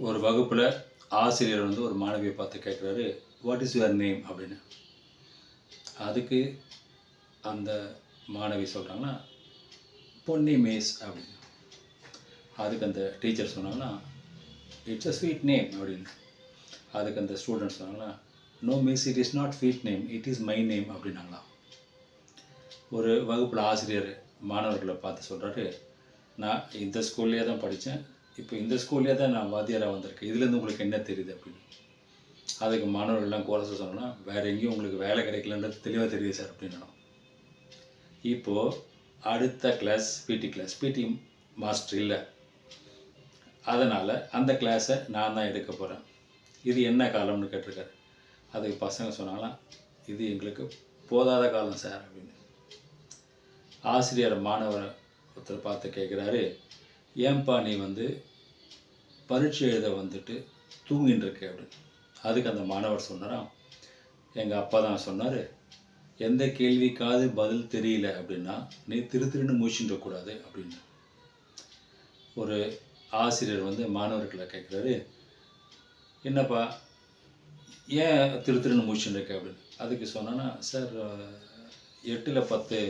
ஒரு வகுப்பில் ஆசிரியர் வந்து ஒரு மாணவியை பார்த்து கேட்குறாரு, வாட் இஸ் யுவர் நேம் அப்படின்னு. அதுக்கு அந்த மாணவி சொல்கிறாங்கன்னா, பொன்னி மிஸ் அப்படின்னு. அதுக்கு அந்த டீச்சர் சொன்னாங்கன்னா, இட்ஸ் அ ஸ்வீட் நேம் அப்படின்னு. அதுக்கு அந்த ஸ்டூடெண்ட் சொன்னாங்கன்னா, no miss, it is not sweet name, it is my name அப்படின்னாங்களாம். ஒரு வகுப்பில் ஆசிரியர் மாணவர்களை பார்த்து சொல்கிறாரு, நான் இந்த ஸ்கூல்லேயே தான் படித்தேன், இப்போ இந்த ஸ்கூல்லேயே தான் நான் வாத்தியாராக வந்திருக்கேன், இதுலேருந்து உங்களுக்கு என்ன தெரியுது அப்படின்னு. அதுக்கு மாணவர்கள்லாம் கோரஸாக சொன்னோன்னா, வேறு எங்கேயும் உங்களுக்கு வேலை கிடைக்கலன்றது தெளிவாக தெரியுது சார் அப்படின்னா. இப்போது அடுத்த கிளாஸ் பிடி மாஸ்டர் இல்லை, அதனால் அந்த கிளாஸை நான் தான் எடுக்க போகிறேன், இது என்ன காலம்னு கேட்டிருக்காரு. அதுக்கு பசங்க சொன்னாங்கன்னா, இது எங்களுக்கு போதாத காலம் சார் அப்படின்னு. ஆசிரியர் மாணவரை ஒருத்தர் பார்த்து கேட்குறாரு, ஏன்பா நீ வந்து பரீட்சை எழுத வந்துட்டு தூங்கின்னு இருக்க அப்படின்னு. அதுக்கு அந்த மாணவர் சொன்னாராம், எங்கள் அப்பா தான் சொன்னார், எந்த கேள்விக்காவது பதில் தெரியல அப்படின்னா நீ திருன்னு மூச்சுட்டக்கூடாது அப்படின்னு. ஒரு ஆசிரியர் வந்து மாணவர்களை கேட்குறாரு, என்னப்பா ஏன் திருன்னு மூச்சுன்னு இருக்க அப்படின்னு. அதுக்கு சொன்னான்னா, சார் 8ல் 10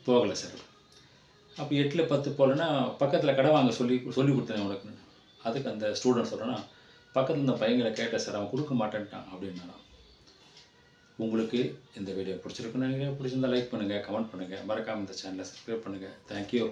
போகலை சார். அப்போ 8ல் 10 போகலைன்னா பக்கத்தில் கடை வாங்க சொல்லி கொடுத்தேன் உனக்கு. அதுக்கு அந்த ஸ்டூடெண்ட் சொல்கிறேன்னா, பக்கத்தில் இந்த பையங்களை கேட்டேன் சார், அவன் கொடுக்க மாட்டேன்ட்டான் அப்படின்னா. உங்களுக்கு இந்த வீடியோ பிடிச்சிருக்குன்னு நினைக்கிறேன். பிடிச்சிருந்தால் லைக் பண்ணுங்கள், கமெண்ட் பண்ணுங்கள், மறக்காமல் இந்த சேனலை சப்ஸ்கிரைப் பண்ணுங்கள். தேங்க்யூ.